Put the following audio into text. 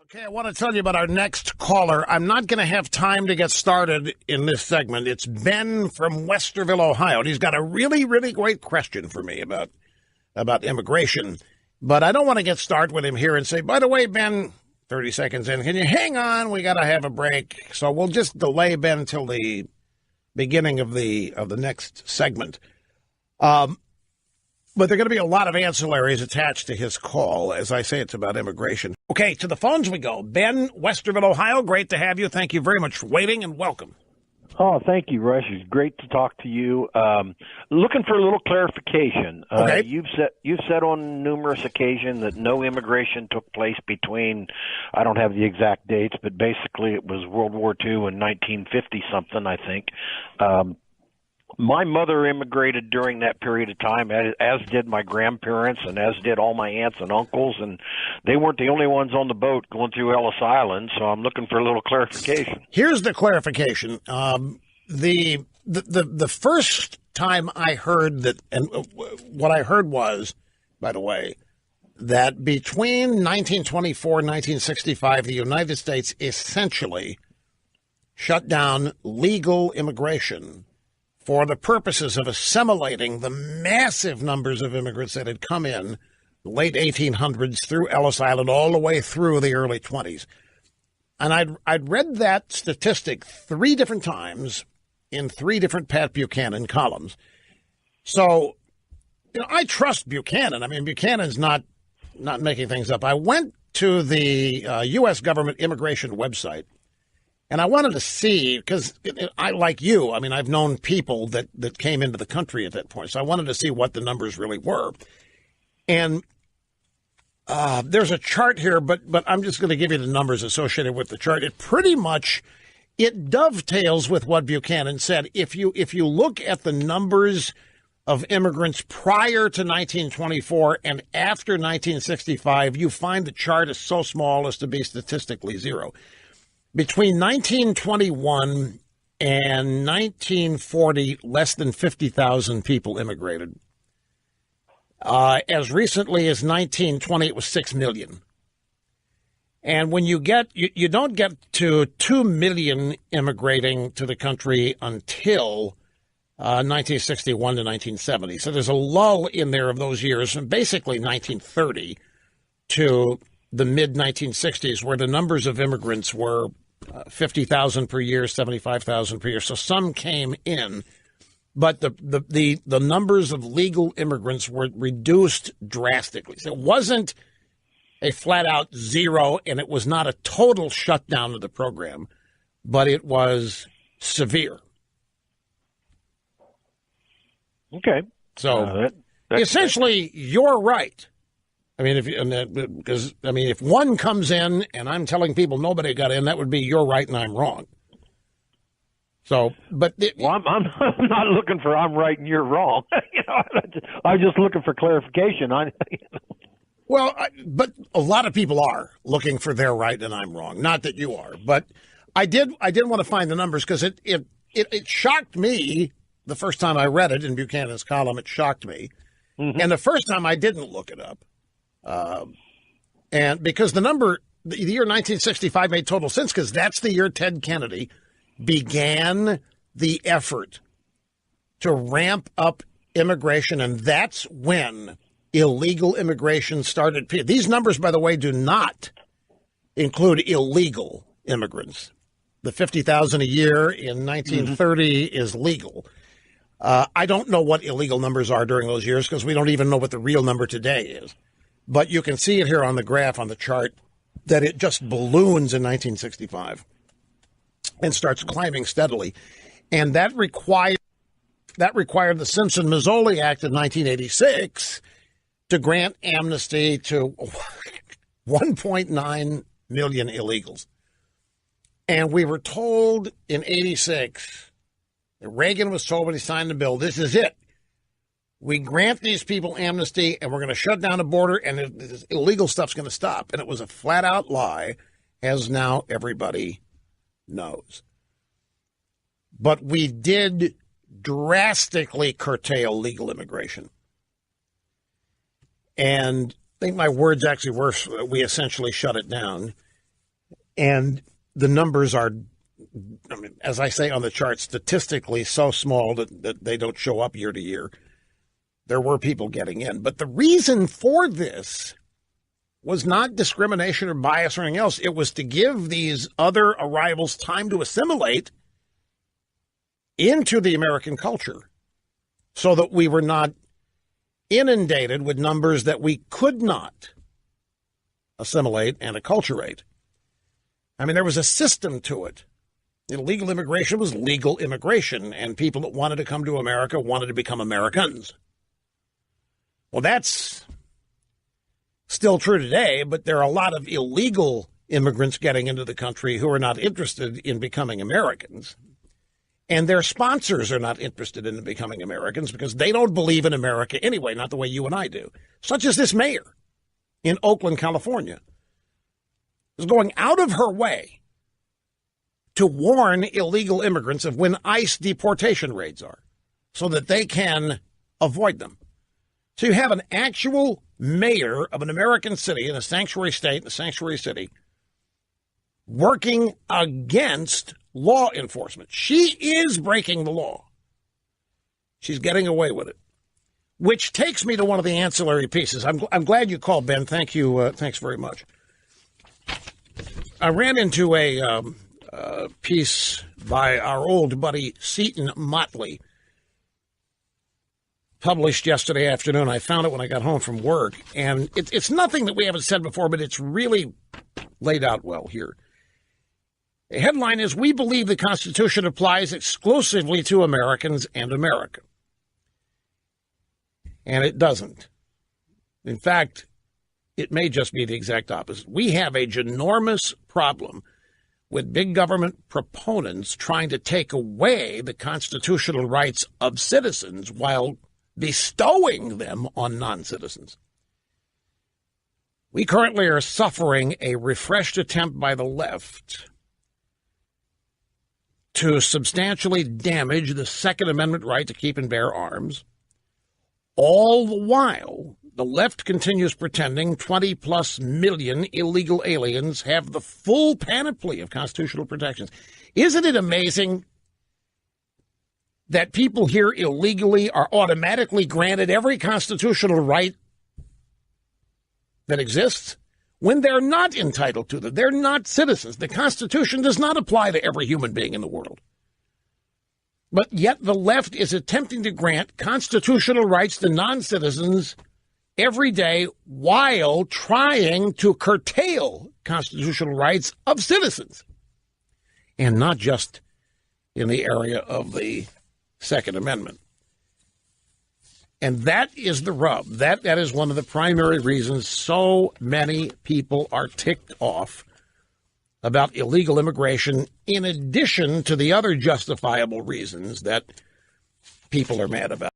Okay, I want to tell you about our next caller. I'm not going to have time to get started in this segment. It's Ben from Westerville, Ohio, and he's got a really, really great question for me about immigration. But I don't want to get started with him here and say, by the way, Ben, 30 seconds in, can you hang on? We got to have a break. So we'll just delay Ben until the beginning of the next segment. But there are going to be a lot of ancillaries attached to his call. As I say, it's about immigration. Okay, to the phones we go. Ben, Westerville, Ohio, great to have you. Thank you very much for waiting, and welcome. Oh, thank you, Rush. It's great to talk to you. Looking for a little clarification. Okay. You've said on numerous occasions that no immigration took place between, I don't have the exact dates, but basically it was World War II and 1950-something, I think. My mother immigrated during that period of time, as did my grandparents and as did all my aunts and uncles, and they weren't the only ones on the boat going through Ellis Island, so I'm looking for a little clarification. Here's the clarification. The first time I heard that, and what I heard was, by the way, that between 1924 and 1965, the United States essentially shut down legal immigration for the purposes of assimilating the massive numbers of immigrants that had come in the late 1800s through Ellis Island all the way through the early 20s. And I'd read that statistic 3 different times in 3 different Pat Buchanan columns. So, I trust Buchanan. I mean, Buchanan's not making things up. I went to the U.S. government immigration website, and I wanted to see, because I, like you, I mean, I've known people that came into the country at that point. So I wanted to see what the numbers really were. And there's a chart here, but I'm just going to give you the numbers associated with the chart. It dovetails with what Buchanan said. If you look at the numbers of immigrants prior to 1924 and after 1965, you find the chart is so small as to be statistically zero. Between 1921 and 1940, less than 50,000 people immigrated. As recently as 1920, it was 6 million. And when you don't get to 2 million immigrating to the country until 1961 to 1970. So there's a lull in there of those years, from basically 1930 to the mid-1960s, where the numbers of immigrants were 50,000 per year, 75,000 per year. So some came in, but the numbers of legal immigrants were reduced drastically. So it wasn't a flat-out zero, and it was not a total shutdown of the program, but it was severe. Okay. So essentially, you're right. I mean, if one comes in and I'm telling people nobody got in, that would be you're right and I'm wrong. So, but I'm not looking for I'm right and you're wrong. I'm just looking for clarification. But a lot of people are looking for they're right and I'm wrong. Not that you are, but I did want to find the numbers because it shocked me the first time I read it in Buchanan's column. It shocked me, and the first time I didn't look it up. And because the year 1965 made total sense, because that's the year Ted Kennedy began the effort to ramp up immigration, and that's when illegal immigration started. These numbers, by the way, do not include illegal immigrants. The 50,000 a year in 1930 is legal. I don't know what illegal numbers are during those years because we don't even know what the real number today is. But you can see it here on the graph on the chart that it just balloons in 1965 and starts climbing steadily. And that required the Simpson-Mazzoli Act of 1986 to grant amnesty to 1.9 million illegals. And we were told in 86, Reagan was told when he signed the bill, this is it. We grant these people amnesty, and we're going to shut down the border, and this illegal stuff's going to stop. And it was a flat-out lie, as now everybody knows. But we did drastically curtail legal immigration. And I think my words actually were, we essentially shut it down. And the numbers are, I mean, as I say on the chart, statistically so small that they don't show up year to year. There were people getting in. But the reason for this was not discrimination or bias or anything else. It was to give these other arrivals time to assimilate into the American culture so that we were not inundated with numbers that we could not assimilate and acculturate. I mean, there was a system to it. Illegal immigration was legal immigration, and people that wanted to come to America wanted to become Americans. Well, that's still true today, but there are a lot of illegal immigrants getting into the country who are not interested in becoming Americans. And their sponsors are not interested in becoming Americans because they don't believe in America anyway, not the way you and I do. Such as this mayor in Oakland, California, is going out of her way to warn illegal immigrants of when ICE deportation raids are so that they can avoid them. So you have an actual mayor of an American city in a sanctuary state, in a sanctuary city, working against law enforcement. She is breaking the law. She's getting away with it, which takes me to one of the ancillary pieces. I'm glad you called, Ben. Thank you. Thanks very much. I ran into a piece by our old buddy Seton Motley, published yesterday afternoon. I found it when I got home from work, and it's nothing that we haven't said before, but it's really laid out well here. The headline is, "We believe the Constitution applies exclusively to Americans and America." And it doesn't. In fact, it may just be the exact opposite. We have a ginormous problem with big government proponents trying to take away the constitutional rights of citizens while bestowing them on non-citizens. We currently are suffering a refreshed attempt by the left to substantially damage the Second Amendment right to keep and bear arms. All the while, the left continues pretending 20-plus million illegal aliens have the full panoply of constitutional protections. Isn't it amazing that people here illegally are automatically granted every constitutional right that exists when they're not entitled to them? They're not citizens. The Constitution does not apply to every human being in the world. But yet the left is attempting to grant constitutional rights to non-citizens every day while trying to curtail constitutional rights of citizens. And not just in the area of the Second Amendment. And that is the rub. That is one of the primary reasons so many people are ticked off about illegal immigration, in addition to the other justifiable reasons that people are mad about.